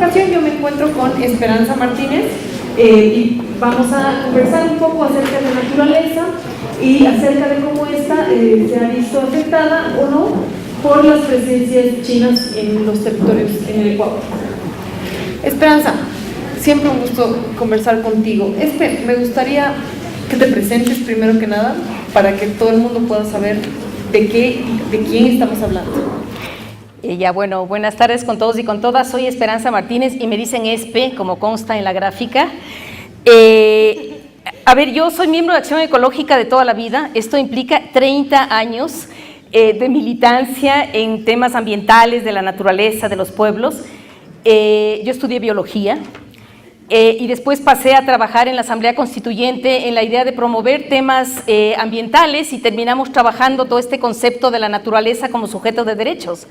ocasión yo me encuentro con Esperanza Martínez y vamos a conversar un poco acerca de naturaleza y acerca de cómo esta se ha visto afectada o no por las presencias chinas en los territorios en el Ecuador. Esperanza, siempre un gusto conversar contigo. Me gustaría que te presentes primero que nada para que todo el mundo pueda saber de quién estamos hablando. Bueno, buenas tardes con todos y con todas. Soy Esperanza Martínez y me dicen Espe, como consta en la gráfica. Yo soy miembro de Acción Ecológica de toda la vida. Esto implica 30 años de militancia en temas ambientales, de la naturaleza, de los pueblos. Yo estudié biología y después pasé a trabajar en la Asamblea Constituyente en la idea de promover temas ambientales y terminamos trabajando todo este concepto de la naturaleza como sujeto de derechos.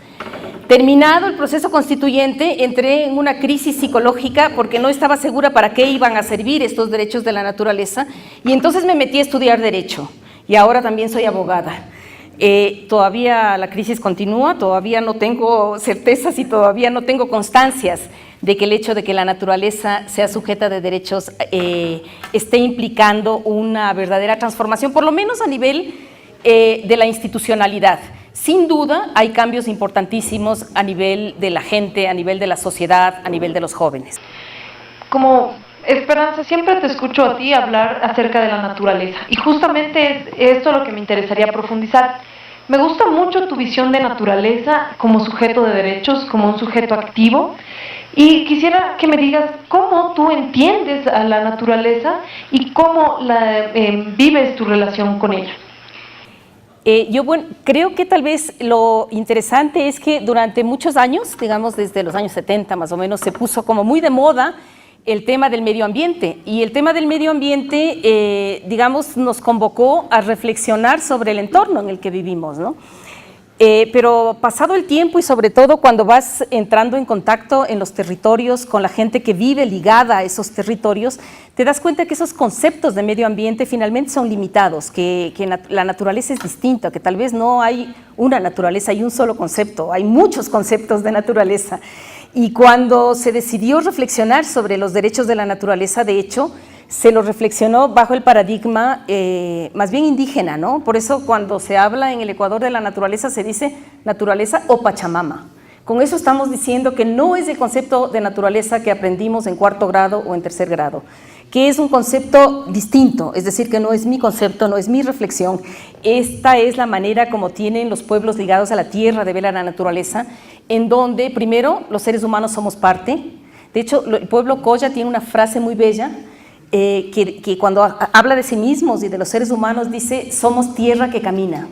Terminado el proceso constituyente, entré en una crisis psicológica porque no estaba segura para qué iban a servir estos derechos de la naturaleza y entonces me metí a estudiar Derecho y ahora también soy abogada. Todavía la crisis continúa, todavía no tengo certezas y todavía no tengo constancias de que el hecho de que la naturaleza sea sujeta de derechos esté implicando una verdadera transformación, por lo menos a nivel de la institucionalidad. Sin duda hay cambios importantísimos a nivel de la gente, a nivel de la sociedad, a nivel de los jóvenes. Como Esperanza, siempre te escucho a ti hablar acerca de la naturaleza y justamente es esto lo que me interesaría profundizar. Me gusta mucho tu visión de naturaleza como sujeto de derechos, como un sujeto activo, y quisiera que me digas cómo tú entiendes a la naturaleza y cómo vives tu relación con ella. Creo que tal vez lo interesante es que durante muchos años, digamos desde los años 70 más o menos, se puso como muy de moda el tema del medio ambiente y el tema del medio ambiente, nos convocó a reflexionar sobre el entorno en el que vivimos, ¿no? Pero pasado el tiempo y sobre todo cuando vas entrando en contacto en los territorios con la gente que vive ligada a esos territorios, te das cuenta que esos conceptos de medio ambiente finalmente son limitados, que la naturaleza es distinta, que tal vez no hay una naturaleza, hay un solo concepto, hay muchos conceptos de naturaleza. Y cuando se decidió reflexionar sobre los derechos de la naturaleza, de hecho, se lo reflexionó bajo el paradigma más bien indígena, ¿no? Por eso cuando se habla en el Ecuador de la naturaleza se dice naturaleza o Pachamama. Con eso estamos diciendo que no es el concepto de naturaleza que aprendimos en 4º grado o en 3er grado, que es un concepto distinto, es decir, que no es mi concepto, no es mi reflexión. Esta es la manera como tienen los pueblos ligados a la tierra de ver a la naturaleza, en donde primero los seres humanos somos parte. De hecho, el pueblo Colla tiene una frase muy bella, que cuando habla de sí mismos y de los seres humanos dice, somos tierra que camina.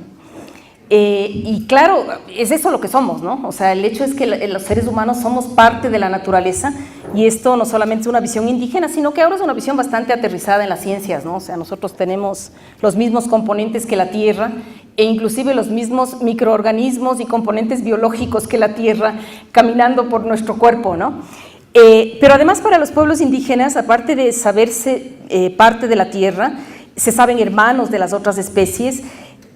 Y claro, es eso lo que somos, ¿no? O sea, el hecho es que los seres humanos somos parte de la naturaleza y esto no solamente es una visión indígena, sino que ahora es una visión bastante aterrizada en las ciencias, ¿no? O sea, nosotros tenemos los mismos componentes que la tierra e inclusive los mismos microorganismos y componentes biológicos que la tierra caminando por nuestro cuerpo, ¿no? Pero además para los pueblos indígenas, aparte de saberse parte de la tierra, se saben hermanos de las otras especies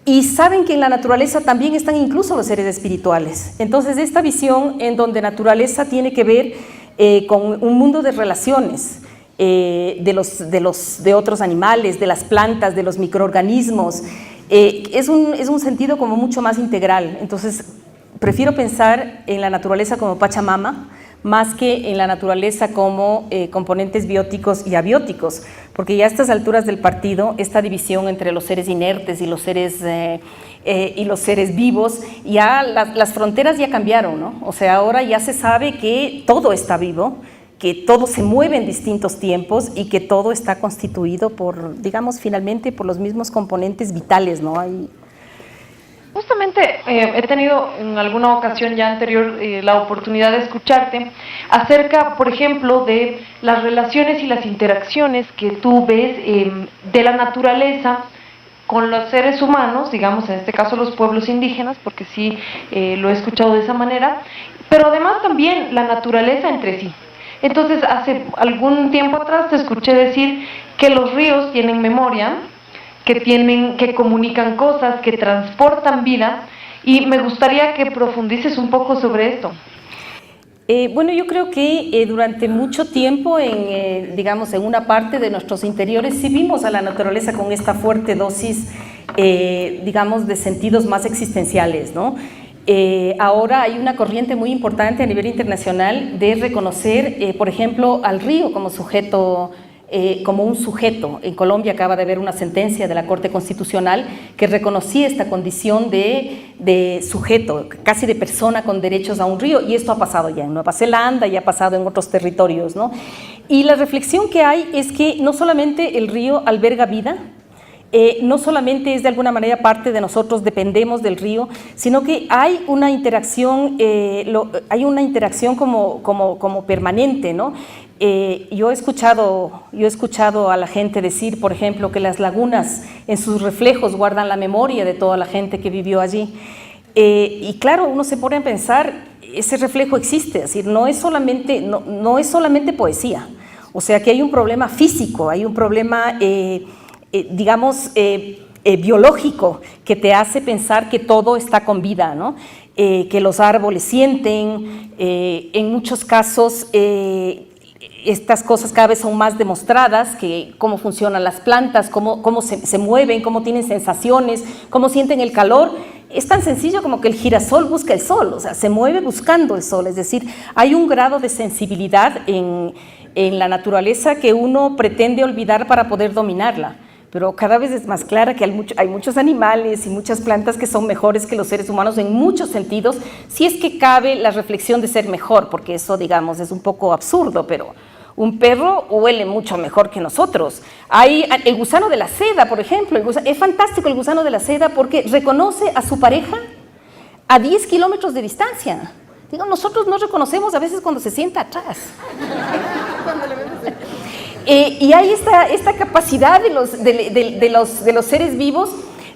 y saben que en la naturaleza también están incluso los seres espirituales. Entonces esta visión en donde naturaleza tiene que ver con un mundo de relaciones, de otros animales, de las plantas, de los microorganismos, es un sentido como mucho más integral. Entonces prefiero pensar en la naturaleza como Pachamama, más que en la naturaleza como componentes bióticos y abióticos, porque ya a estas alturas del partido, esta división entre los seres inertes y los seres vivos, ya las fronteras ya cambiaron, ¿no? O sea, ahora ya se sabe que todo está vivo, que todo se mueve en distintos tiempos y que todo está constituido por, finalmente por los mismos componentes vitales, ¿no? Justamente he tenido en alguna ocasión ya anterior la oportunidad de escucharte acerca, por ejemplo, de las relaciones y las interacciones que tú ves de la naturaleza con los seres humanos, digamos en este caso los pueblos indígenas, porque sí lo he escuchado de esa manera, pero además también la naturaleza entre sí. Entonces, hace algún tiempo atrás te escuché decir que los ríos tienen memoria, que comunican cosas, que transportan vida, y me gustaría que profundices un poco sobre esto. Bueno, yo creo que durante mucho tiempo, digamos, en una parte de nuestros interiores, sí vimos a la naturaleza con esta fuerte dosis, digamos, de sentidos más existenciales, ¿no? Ahora hay una corriente muy importante a nivel internacional de reconocer, por ejemplo, al río como sujeto, como un sujeto. En Colombia acaba de haber una sentencia de la Corte Constitucional que reconocía esta condición de sujeto, casi de persona con derechos a un río, y esto ha pasado ya en Nueva Zelanda y ha pasado en otros territorios, ¿no? Y la reflexión que hay es que no solamente el río alberga vida, no solamente es de alguna manera parte de nosotros, dependemos del río, sino que hay una interacción, como permanente, ¿no? Yo he escuchado a la gente decir, por ejemplo, que las lagunas en sus reflejos guardan la memoria de toda la gente que vivió allí. Y claro, uno se pone a pensar, ese reflejo existe, es decir, no es solamente poesía. O sea que hay un problema físico, hay un problema, digamos, biológico que te hace pensar que todo está con vida, ¿no? Que los árboles sienten, en muchos casos estas cosas cada vez son más demostradas, que cómo funcionan las plantas, cómo se mueven, cómo tienen sensaciones, cómo sienten el calor. Es tan sencillo como que el girasol busca el sol, o sea, se mueve buscando el sol, es decir, hay un grado de sensibilidad en la naturaleza que uno pretende olvidar para poder dominarla. Pero cada vez es más clara que hay muchos animales y muchas plantas que son mejores que los seres humanos en muchos sentidos, si es que cabe la reflexión de ser mejor, porque eso, digamos, es un poco absurdo, pero un perro huele mucho mejor que nosotros. Hay el gusano de la seda, por ejemplo, es fantástico el gusano de la seda porque reconoce a su pareja a 10 kilómetros de distancia. Digo, nosotros no reconocemos a veces cuando se sienta atrás. Y hay esta capacidad de los seres vivos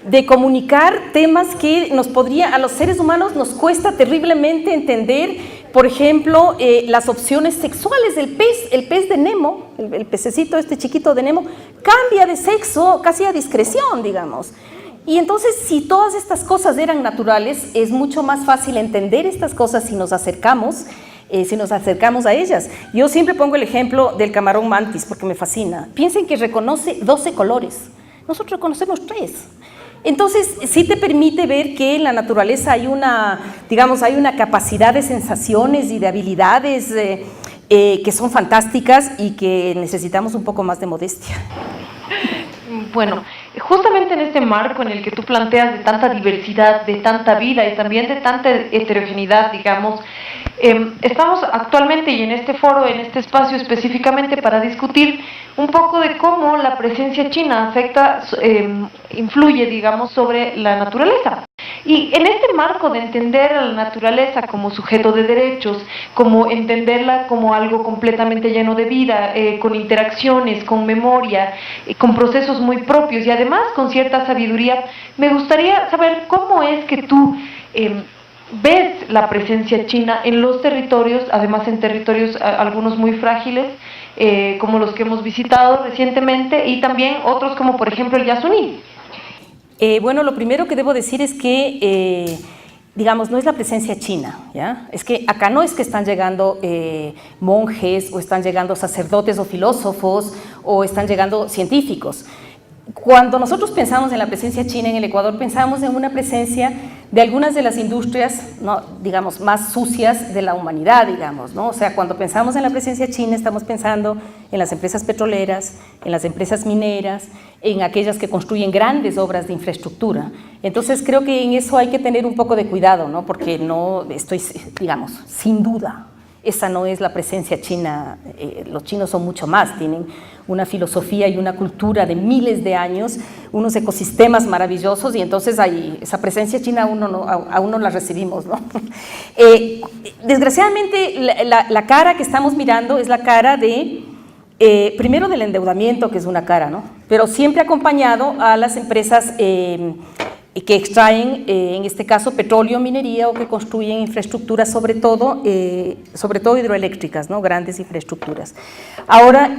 de comunicar temas que a los seres humanos nos cuesta terriblemente entender. Por ejemplo, las opciones sexuales del pez. El pez de Nemo, el pececito este chiquito de Nemo, cambia de sexo casi a discreción, digamos. Y entonces, si todas estas cosas eran naturales, es mucho más fácil entender estas cosas si nos acercamos a ellas. Yo siempre pongo el ejemplo del camarón mantis porque me fascina. Piensen que reconoce 12 colores, nosotros reconocemos 3. Entonces, sí te permite ver que en la naturaleza hay una capacidad de sensaciones y de habilidades que son fantásticas y que necesitamos un poco más de modestia. Bueno, justamente en este marco en el que tú planteas de tanta diversidad, de tanta vida y también de tanta heterogeneidad, digamos, estamos actualmente y en este foro, en este espacio específicamente para discutir un poco de cómo la presencia china influye, digamos, sobre la naturaleza. Y en este marco de entender a la naturaleza como sujeto de derechos, como entenderla como algo completamente lleno de vida, con interacciones, con memoria, con procesos muy propios y además con cierta sabiduría, me gustaría saber cómo es que tú ves la presencia china en los territorios, además en territorios algunos muy frágiles, como los que hemos visitado recientemente, y también otros como por ejemplo el Yasuní. Bueno, lo primero que debo decir es que, digamos, no es la presencia china, ¿ya? Es que acá no es que están llegando monjes o están llegando sacerdotes o filósofos o están llegando científicos. Cuando nosotros pensamos en la presencia china en el Ecuador, pensamos en una presencia de algunas de las industrias, ¿no?, digamos, más sucias de la humanidad, digamos, ¿no? O sea, cuando pensamos en la presencia china, estamos pensando en las empresas petroleras, en las empresas mineras, en aquellas que construyen grandes obras de infraestructura. Entonces, creo que en eso hay que tener un poco de cuidado, ¿no? Porque digamos, sin duda, esa no es la presencia china. Los chinos son mucho más, tienen una filosofía y una cultura de miles de años, unos ecosistemas maravillosos, y entonces ahí, esa presencia china aún no la recibimos, ¿no? Desgraciadamente, la cara que estamos mirando es la cara primero del endeudamiento, que es una cara, ¿no? Pero siempre acompañado a las empresas que extraen, en este caso, petróleo, minería, o que construyen infraestructuras, sobre todo hidroeléctricas, ¿no?, grandes infraestructuras. Ahora,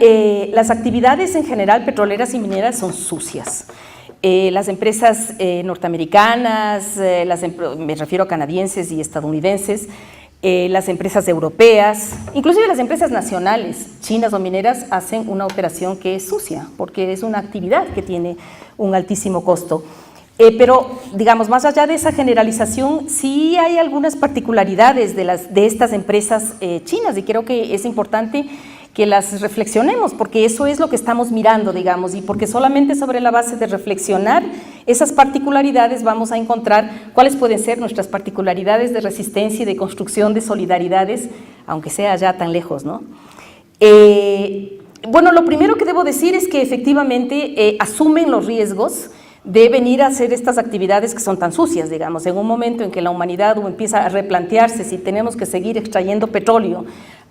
las actividades en general petroleras y mineras son sucias. Las empresas norteamericanas, me refiero a canadienses y estadounidenses, las empresas europeas, inclusive las empresas nacionales, chinas o mineras, hacen una operación que es sucia, porque es una actividad que tiene un altísimo costo. Pero, digamos, más allá de esa generalización, sí hay algunas particularidades de estas empresas chinas, y creo que es importante que las reflexionemos, porque eso es lo que estamos mirando, digamos, y porque solamente sobre la base de reflexionar esas particularidades vamos a encontrar cuáles pueden ser nuestras particularidades de resistencia y de construcción de solidaridades, aunque sea ya tan lejos, ¿no? Bueno, lo primero que debo decir es que efectivamente asumen los riesgos de venir a hacer estas actividades que son tan sucias, digamos, en un momento en que la humanidad empieza a replantearse si tenemos que seguir extrayendo petróleo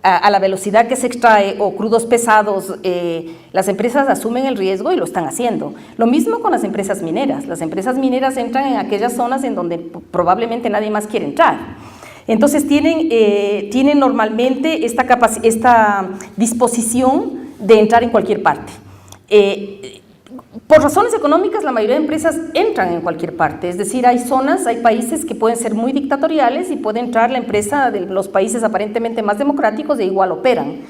a la velocidad que se extrae o crudos pesados, las empresas asumen el riesgo y lo están haciendo. Lo mismo con las empresas mineras. Las empresas mineras entran en aquellas zonas en donde probablemente nadie más quiere entrar. Entonces tienen normalmente esta disposición de entrar en cualquier parte. Por razones económicas, la mayoría de empresas entran en cualquier parte, es decir, hay zonas, hay países que pueden ser muy dictatoriales y puede entrar la empresa de los países aparentemente más democráticos e igual operan.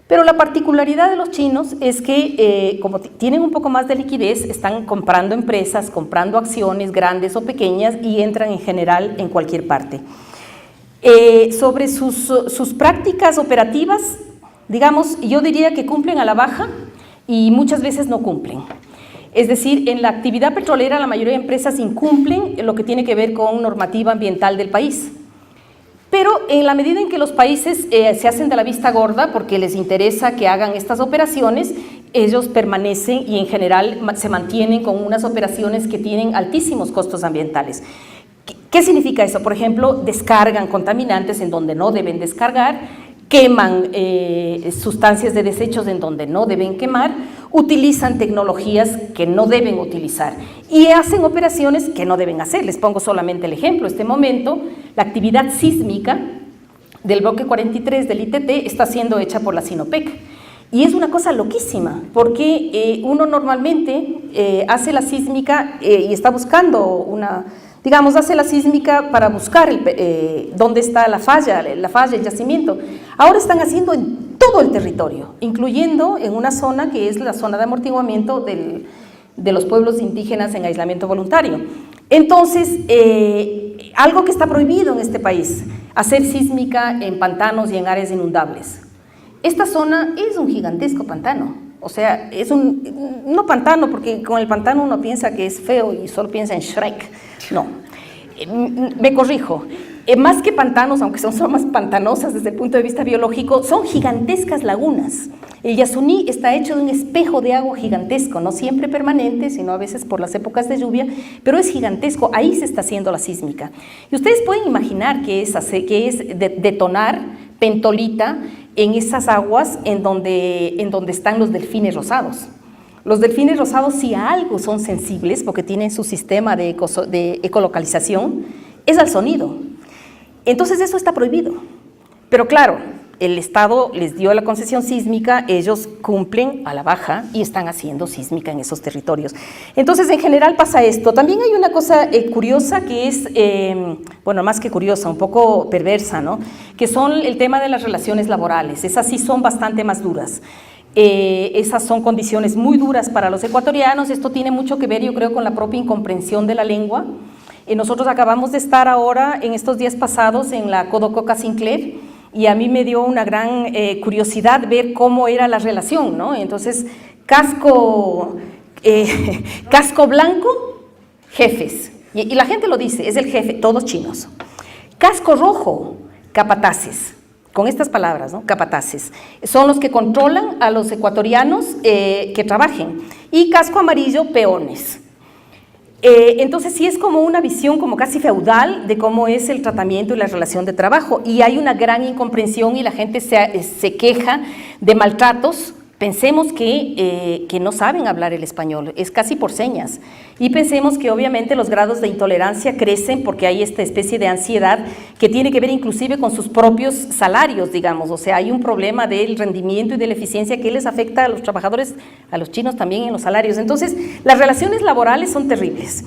Pero la particularidad de los chinos es que, como tienen un poco más de liquidez, están comprando empresas, comprando acciones grandes o pequeñas y entran en general en cualquier parte. Sobre sus prácticas operativas, digamos, yo diría que cumplen a la baja y muchas veces no cumplen. Es decir, en la actividad petrolera la mayoría de empresas incumplen lo que tiene que ver con normativa ambiental del país. Pero en la medida en que los países se hacen de la vista gorda porque les interesa que hagan estas operaciones, ellos permanecen y en general se mantienen con unas operaciones que tienen altísimos costos ambientales. ¿Qué significa eso? Por ejemplo, descargan contaminantes en donde no deben descargar, queman sustancias de desechos en donde no deben quemar, utilizan tecnologías que no deben utilizar y hacen operaciones que no deben hacer. Les pongo solamente el ejemplo. En este momento, la actividad sísmica del bloque 43 del ITT está siendo hecha por la Sinopec. Y es una cosa loquísima, porque uno normalmente hace la sísmica y está buscando hace la sísmica para buscar dónde está la falla, el yacimiento. Ahora están haciendo en todo el territorio, incluyendo en una zona que es la zona de amortiguamiento de los pueblos indígenas en aislamiento voluntario. Entonces, algo que está prohibido en este país, hacer sísmica en pantanos y en áreas inundables. Esta zona es un gigantesco pantano, o sea, no pantano, porque con el pantano uno piensa que es feo y solo piensa en Shrek. No, me corrijo, más que pantanos, aunque son más pantanosas desde el punto de vista biológico, son gigantescas lagunas. El Yasuní está hecho de un espejo de agua gigantesco, no siempre permanente, sino a veces por las épocas de lluvia, pero es gigantesco, ahí se está haciendo la sísmica. Y ustedes pueden imaginar que es detonar pentolita en esas aguas en donde están los delfines rosados. Los delfines rosados, si a algo son sensibles, porque tienen su sistema de ecolocalización, es al sonido. Entonces eso está prohibido. Pero claro, el Estado les dio la concesión sísmica, ellos cumplen a la baja y están haciendo sísmica en esos territorios. Entonces, en general pasa esto. También hay una cosa curiosa que es, bueno, más que curiosa, un poco perversa, ¿no? Que son el tema de las relaciones laborales. Esas sí son bastante más duras. Esas son condiciones muy duras para los ecuatorianos. Esto tiene mucho que ver, yo creo, con la propia incomprensión de la lengua. Nosotros acabamos de estar ahora, en estos días pasados, en la Codococa Sinclair, y a mí me dio una gran curiosidad ver cómo era la relación, ¿no? Entonces, casco blanco, jefes, y la gente lo dice, es el jefe, todos chinos. Casco rojo, capataces. Con estas palabras, ¿no? Capataces, son los que controlan a los ecuatorianos que trabajen, y casco amarillo, peones. Entonces sí es como una visión como casi feudal de cómo es el tratamiento y la relación de trabajo, y hay una gran incomprensión y la gente se queja de maltratos. Pensemos que no saben hablar el español, es casi por señas, y pensemos que obviamente los grados de intolerancia crecen porque hay esta especie de ansiedad que tiene que ver inclusive con sus propios salarios, digamos. O sea, hay un problema del rendimiento y de la eficiencia que les afecta a los trabajadores, a los chinos también en los salarios. Entonces, las relaciones laborales son terribles.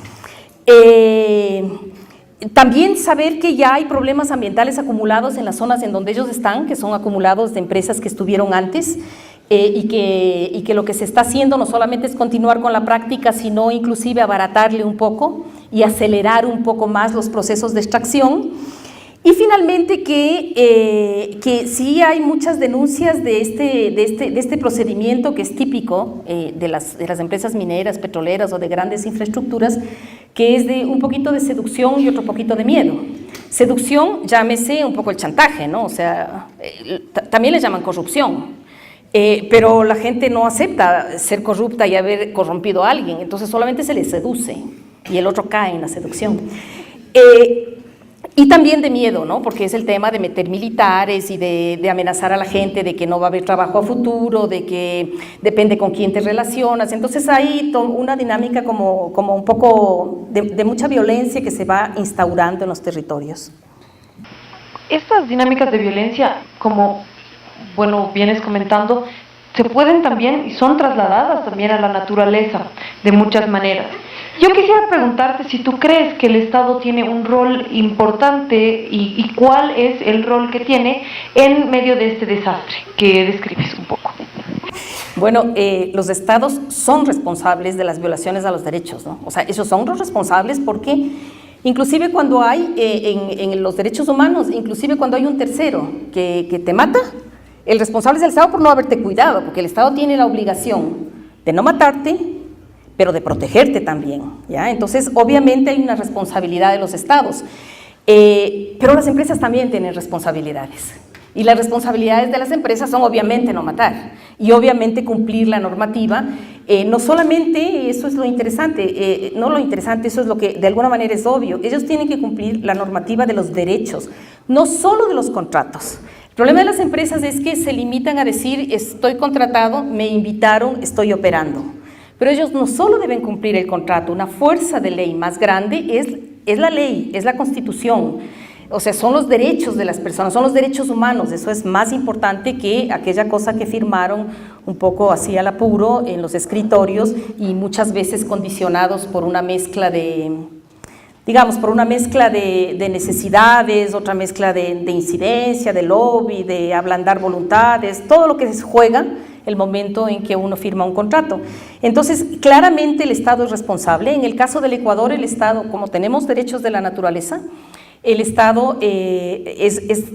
También saber que ya hay problemas ambientales acumulados en las zonas en donde ellos están, que son acumulados de empresas que estuvieron antes, y que lo que se está haciendo no solamente es continuar con la práctica, sino inclusive abaratarle un poco y acelerar un poco más los procesos de extracción. Y finalmente que sí hay muchas denuncias de este procedimiento que es típico de las empresas mineras, petroleras o de grandes infraestructuras, que es de un poquito de seducción y otro poquito de miedo. Seducción, llámese un poco el chantaje, ¿no? O sea, también le llaman corrupción. Pero la gente no acepta ser corrupta y haber corrompido a alguien, entonces solamente se le seduce y el otro cae en la seducción. Y también de miedo, ¿no? Porque es el tema de meter militares y de amenazar a la gente de que no va a haber trabajo a futuro, de que depende con quién te relacionas. Entonces hay una dinámica como un poco de mucha violencia que se va instaurando en los territorios. Estas dinámicas de violencia, como bueno, vienes comentando, se pueden también y son trasladadas también a la naturaleza de muchas maneras. Yo quisiera preguntarte si tú crees que el Estado tiene un rol importante y cuál es el rol que tiene en medio de este desastre que describes un poco. Bueno, los estados son responsables de las violaciones a los derechos, ¿no? O sea, ellos son los responsables porque inclusive cuando hay en los derechos humanos, inclusive cuando hay un tercero que te mata, el responsable es el Estado por no haberte cuidado, porque el Estado tiene la obligación de no matarte, pero de protegerte también, ¿ya? Entonces, obviamente hay una responsabilidad de los estados, pero las empresas también tienen responsabilidades. Y las responsabilidades de las empresas son obviamente no matar y obviamente cumplir la normativa. No solamente, eso es lo interesante, no lo interesante, eso es lo que de alguna manera es obvio, ellos tienen que cumplir la normativa de los derechos, no solo de los contratos. El problema de las empresas es que se limitan a decir estoy contratado, me invitaron, estoy operando. Pero ellos no solo deben cumplir el contrato, una fuerza de ley más grande es la ley, es la Constitución. O sea, son los derechos de las personas, son los derechos humanos, eso es más importante que aquella cosa que firmaron un poco así al apuro en los escritorios y muchas veces condicionados por una mezcla de, digamos, por una mezcla de necesidades, otra mezcla de incidencia, de lobby, de ablandar voluntades, todo lo que se juega el momento en que uno firma un contrato. Entonces, claramente el Estado es responsable. En el caso del Ecuador, el Estado, como tenemos derechos de la naturaleza, el Estado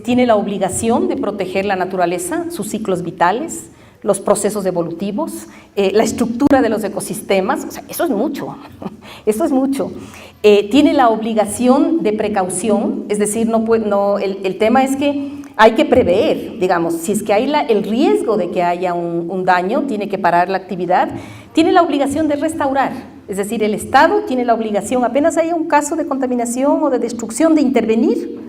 tiene la obligación de proteger la naturaleza, sus ciclos vitales, los procesos evolutivos, la estructura de los ecosistemas. O sea, eso es mucho, eso es mucho. Tiene la obligación de precaución, es decir, el tema es que hay que prever, digamos, si es que hay el riesgo de que haya un daño, tiene que parar la actividad, tiene la obligación de restaurar, es decir, el Estado tiene la obligación, apenas haya un caso de contaminación o de destrucción, de intervenir,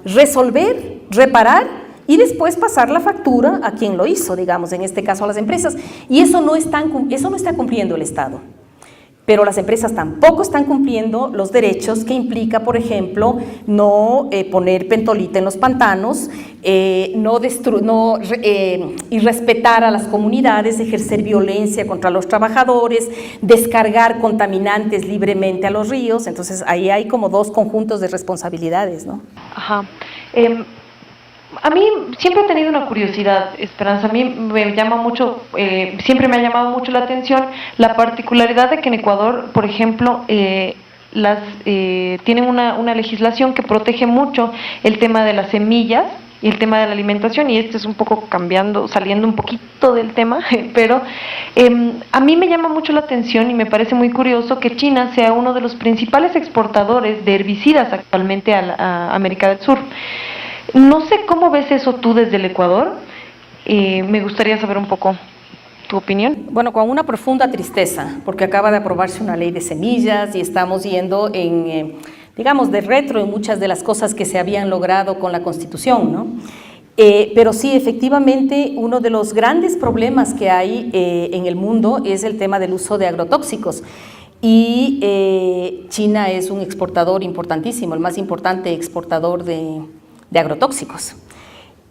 resolver, reparar y después pasar la factura a quien lo hizo, digamos, en este caso a las empresas, y eso no está cumpliendo el Estado. Pero las empresas tampoco están cumpliendo los derechos que implica, por ejemplo, no poner pentolita en los pantanos, y respetar a las comunidades, ejercer violencia contra los trabajadores, descargar contaminantes libremente a los ríos. Entonces, ahí hay como dos conjuntos de responsabilidades, ¿no? Ajá. A mí siempre he tenido una curiosidad, Esperanza, a mí me llama mucho, siempre me ha llamado mucho la atención la particularidad de que en Ecuador, por ejemplo, tienen una legislación que protege mucho el tema de las semillas y el tema de la alimentación, y esto es un poco saliendo un poquito del tema, pero a mí me llama mucho la atención y me parece muy curioso que China sea uno de los principales exportadores de herbicidas actualmente a América del Sur. No sé cómo ves eso tú desde el Ecuador, me gustaría saber un poco tu opinión. Bueno, con una profunda tristeza, porque acaba de aprobarse una ley de semillas y estamos yendo digamos, de retro en muchas de las cosas que se habían logrado con la Constitución, ¿no? Pero sí, efectivamente, uno de los grandes problemas que hay en el mundo es el tema del uso de agrotóxicos. Y China es un exportador importantísimo, el más importante exportador de agrotóxicos.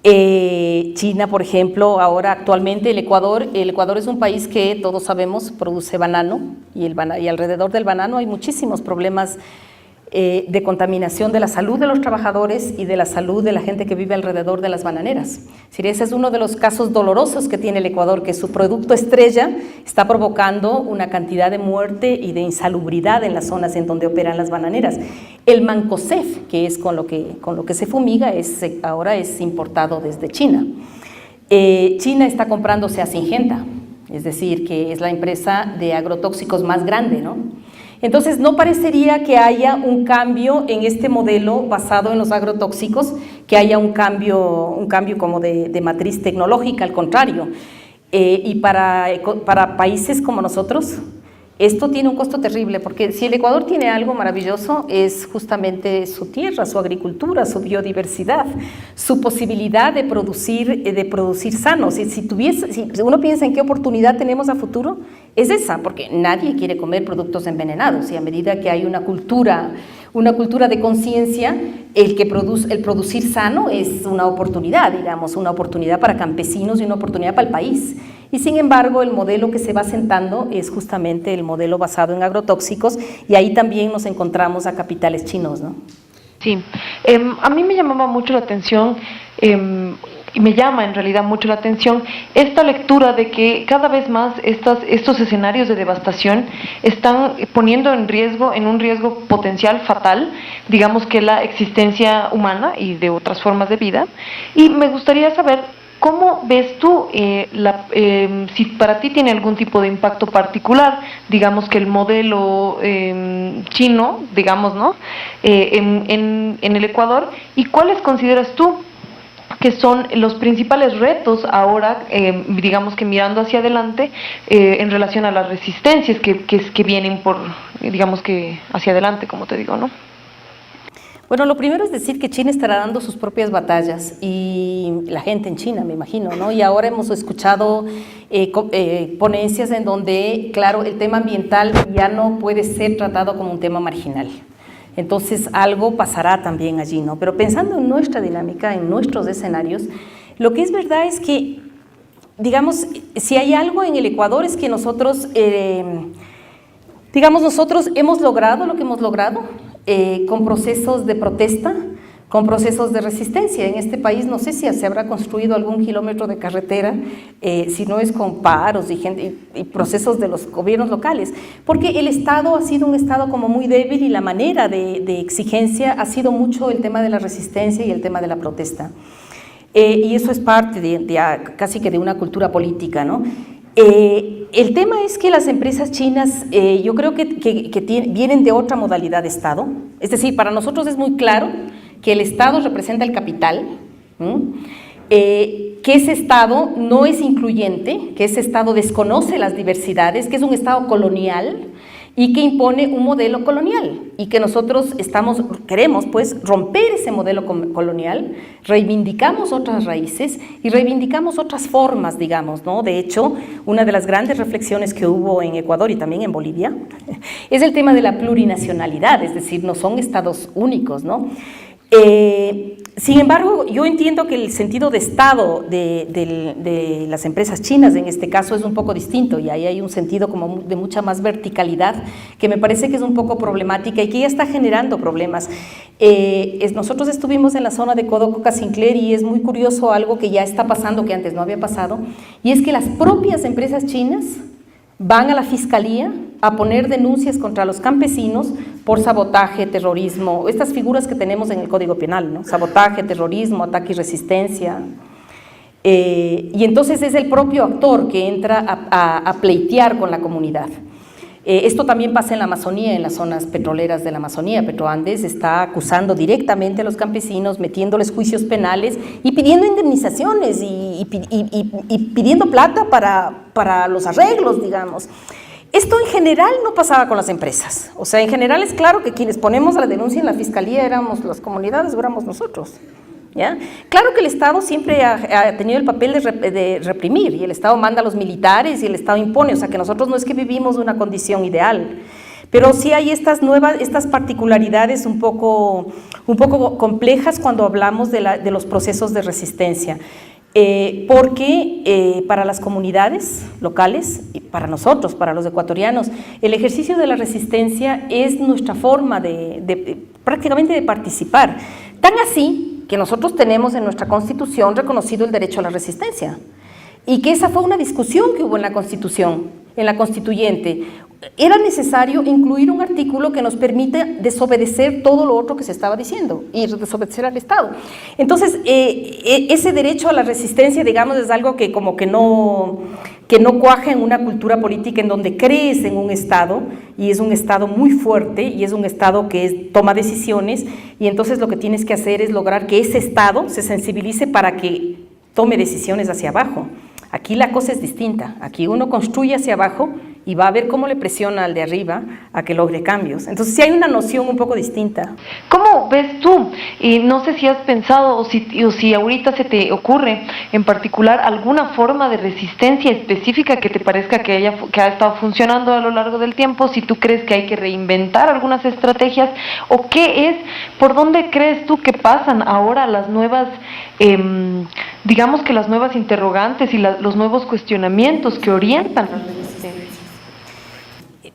China, por ejemplo, ahora actualmente el Ecuador es un país que todos sabemos produce banano y alrededor del banano hay muchísimos problemas de contaminación de la salud de los trabajadores y de la salud de la gente que vive alrededor de las bananeras. Ese es uno de los casos dolorosos que tiene el Ecuador, que su producto estrella está provocando una cantidad de muerte y de insalubridad en las zonas en donde operan las bananeras. El mancozeb, que es con lo que se fumiga, ahora es importado desde China. China está comprándose a Syngenta, es decir, que es la empresa de agrotóxicos más grande, ¿no? Entonces, no parecería que haya un cambio en este modelo basado en los agrotóxicos, que haya un cambio como de matriz tecnológica, al contrario. Y para países como nosotros, esto tiene un costo terrible, porque si el Ecuador tiene algo maravilloso es justamente su tierra, su agricultura, su biodiversidad, su posibilidad de producir sano. Si uno piensa en qué oportunidad tenemos a futuro, es esa, porque nadie quiere comer productos envenenados, y a medida que hay una cultura de conciencia, el producir sano es una oportunidad, digamos, una oportunidad para campesinos y una oportunidad para el país. Y sin embargo, el modelo que se va sentando es justamente el modelo basado en agrotóxicos, y ahí también nos encontramos a capitales chinos, ¿no? Sí, a mí me llamaba mucho la atención, y me llama en realidad mucho la atención esta lectura de que cada vez más estos escenarios de devastación están poniendo en un riesgo potencial fatal, digamos, que la existencia humana y de otras formas de vida. Y me gustaría saber, ¿cómo ves tú, si para ti tiene algún tipo de impacto particular, digamos, que el modelo chino, digamos, ¿no?, en el Ecuador, y cuáles consideras tú que son los principales retos ahora, digamos que mirando hacia adelante, en relación a las resistencias que vienen digamos que hacia adelante, como te digo, ¿no? Bueno, lo primero es decir que China estará dando sus propias batallas, y la gente en China, me imagino, ¿no? Y ahora hemos escuchado ponencias en donde, claro, el tema ambiental ya no puede ser tratado como un tema marginal. Entonces algo pasará también allí, ¿no? Pero pensando en nuestra dinámica, en nuestros escenarios, lo que es verdad es que, digamos, si hay algo en el Ecuador es que nosotros hemos logrado lo que hemos logrado, con procesos de protesta, con procesos de resistencia. En este país no sé si se habrá construido algún kilómetro de carretera, si no es con paros y procesos de los gobiernos locales, porque el Estado ha sido un Estado como muy débil, y la manera de exigencia ha sido mucho el tema de la resistencia y el tema de la protesta. Y eso es parte casi que de una cultura política, ¿no? El tema es que las empresas chinas, yo creo que vienen de otra modalidad de Estado. Es decir, para nosotros es muy claro que el Estado representa el capital, que ese Estado no es incluyente, que ese Estado desconoce las diversidades, que es un Estado colonial y que impone un modelo colonial, y que nosotros queremos pues romper ese modelo colonial, reivindicamos otras raíces y reivindicamos otras formas, digamos, ¿no? De hecho, una de las grandes reflexiones que hubo en Ecuador y también en Bolivia es el tema de la plurinacionalidad, es decir, no son estados únicos, ¿no? Sin embargo, yo entiendo que el sentido de Estado de las empresas chinas en este caso es un poco distinto, y ahí hay un sentido como de mucha más verticalidad, que me parece que es un poco problemática y que ya está generando problemas. Nosotros estuvimos en la zona de Codoco-Cassincler, y es muy curioso algo que ya está pasando, que antes no había pasado, y es que las propias empresas chinas van a la fiscalía a poner denuncias contra los campesinos por sabotaje, terrorismo, estas figuras que tenemos en el Código Penal, ¿no? Sabotaje, terrorismo, ataque y resistencia. Y entonces es el propio actor que entra a pleitear con la comunidad. Esto también pasa en la Amazonía, en las zonas petroleras de la Amazonía. Petroandes está acusando directamente a los campesinos, metiéndoles juicios penales y pidiendo indemnizaciones y pidiendo plata para los arreglos, digamos. Esto en general no pasaba con las empresas. O sea, en general es claro que quienes ponemos la denuncia en la fiscalía éramos las comunidades, éramos nosotros, ¿ya? Claro que el Estado siempre ha tenido el papel de reprimir, y el Estado manda a los militares y el Estado impone, o sea que nosotros no es que vivimos una condición ideal, pero sí hay estas particularidades un poco complejas cuando hablamos de los procesos de resistencia. porque para las comunidades locales y para nosotros, para los ecuatorianos, el ejercicio de la resistencia es nuestra forma prácticamente de participar. Tan así que nosotros tenemos en nuestra Constitución reconocido el derecho a la resistencia y que esa fue una discusión que hubo en la Constitución, en la Constituyente. Era necesario incluir un artículo que nos permita desobedecer todo lo otro que se estaba diciendo y desobedecer al Estado. Entonces, ese derecho a la resistencia, digamos, es algo que como que no cuaja en una cultura política en donde crees en un Estado, y es un Estado muy fuerte, y es un Estado que toma decisiones, y entonces lo que tienes que hacer es lograr que ese Estado se sensibilice para que tome decisiones hacia abajo. Aquí la cosa es distinta, aquí uno construye hacia abajo y va a ver cómo le presiona al de arriba a que logre cambios. Entonces sí hay una noción un poco distinta. ¿Cómo ves tú? Y no sé si has pensado o si ahorita se te ocurre en particular alguna forma de resistencia específica que te parezca que ha estado funcionando a lo largo del tiempo, si tú crees que hay que reinventar algunas estrategias, o qué es, por dónde crees tú que pasan ahora las nuevas, digamos que las nuevas interrogantes y los nuevos cuestionamientos que orientan las resistencias.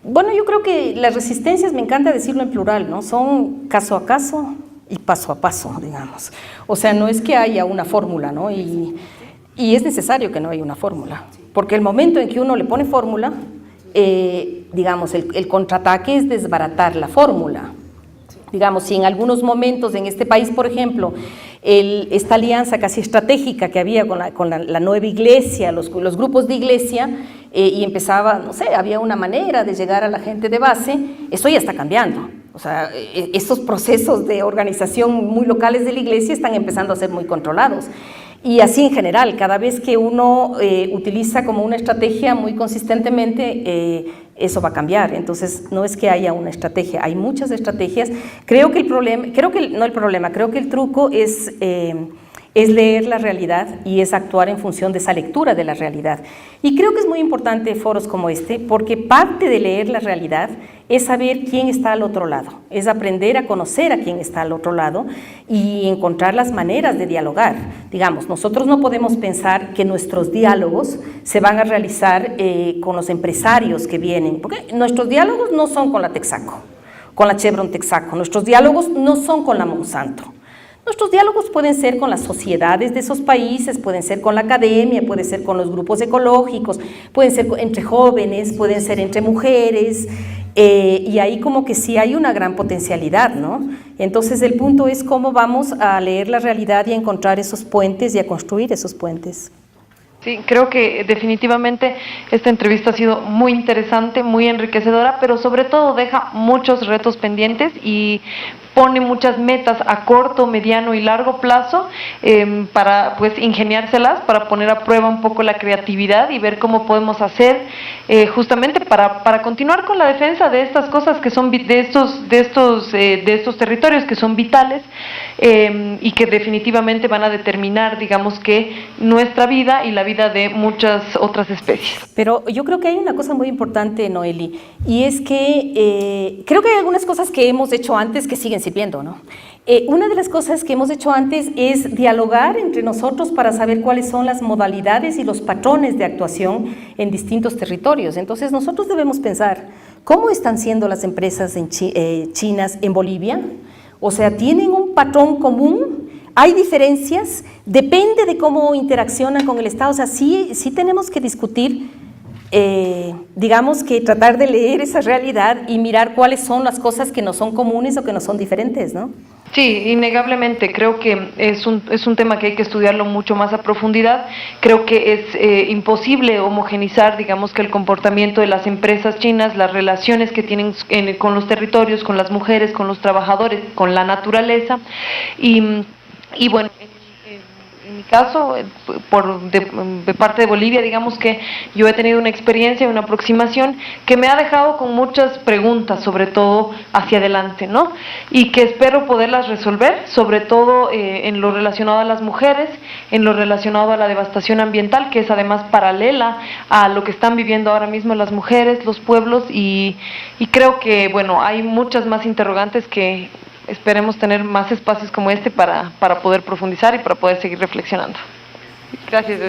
Bueno, yo creo que las resistencias, me encanta decirlo en plural, ¿no? Son caso a caso y paso a paso, digamos. O sea, no es que haya una fórmula, ¿no? Y es necesario que no haya una fórmula, porque el momento en que uno le pone fórmula, digamos, el contraataque es desbaratar la fórmula. Digamos, si en algunos momentos en este país, por ejemplo, esta alianza casi estratégica que había con la nueva iglesia, los grupos de iglesia, y empezaba, no sé, había una manera de llegar a la gente de base, eso ya está cambiando. O sea, estos procesos de organización muy locales de la iglesia están empezando a ser muy controlados. Y así en general, cada vez que uno utiliza como una estrategia muy consistentemente, eso va a cambiar. Entonces, no es que haya una estrategia, hay muchas estrategias. Creo que el truco es leer la realidad y es actuar en función de esa lectura de la realidad. Y creo que es muy importante foros como este, porque parte de leer la realidad es saber quién está al otro lado, es aprender a conocer a quién está al otro lado y encontrar las maneras de dialogar. Digamos, nosotros no podemos pensar que nuestros diálogos se van a realizar con los empresarios que vienen, porque nuestros diálogos no son con la Texaco, con la Chevron Texaco, nuestros diálogos no son con la Monsanto. Nuestros diálogos pueden ser con las sociedades de esos países, pueden ser con la academia, pueden ser con los grupos ecológicos, pueden ser entre jóvenes, pueden ser entre mujeres, y ahí como que sí hay una gran potencialidad, ¿no? Entonces el punto es cómo vamos a leer la realidad y a encontrar esos puentes y a construir esos puentes. Sí, creo que definitivamente esta entrevista ha sido muy interesante, muy enriquecedora, pero sobre todo deja muchos retos pendientes y pone muchas metas a corto, mediano y largo plazo para pues ingeniárselas, para poner a prueba un poco la creatividad y ver cómo podemos hacer justamente para continuar con la defensa de estas cosas que son de estos territorios que son vitales y que definitivamente van a determinar, digamos, que nuestra vida y la vida de muchas otras especies. Pero yo creo que hay una cosa muy importante, Noeli, y es que creo que hay algunas cosas que hemos hecho antes que siguen sirviendo, ¿no? Una de las cosas que hemos hecho antes es dialogar entre nosotros para saber cuáles son las modalidades y los patrones de actuación en distintos territorios. Entonces nosotros debemos pensar cómo están siendo las empresas chinas en Bolivia. O sea, ¿tienen un patrón común? ¿Hay diferencias? ¿Depende de cómo interaccionan con el Estado? O sea, sí tenemos que discutir, digamos que tratar de leer esa realidad y mirar cuáles son las cosas que no son comunes o que no son diferentes, ¿no? Sí, innegablemente, creo que es un tema que hay que estudiarlo mucho más a profundidad. Creo que es imposible homogenizar, digamos, que el comportamiento de las empresas chinas, las relaciones que tienen con los territorios, con las mujeres, con los trabajadores, con la naturaleza. Y bueno, en mi caso, de parte de Bolivia, digamos que yo he tenido una experiencia, una aproximación que me ha dejado con muchas preguntas, sobre todo hacia adelante, ¿no? Y que espero poderlas resolver, sobre todo en lo relacionado a las mujeres, en lo relacionado a la devastación ambiental, que es además paralela a lo que están viviendo ahora mismo las mujeres, los pueblos, y creo que, bueno, hay muchas más interrogantes que esperemos tener más espacios como este para poder profundizar y para poder seguir reflexionando. Gracias,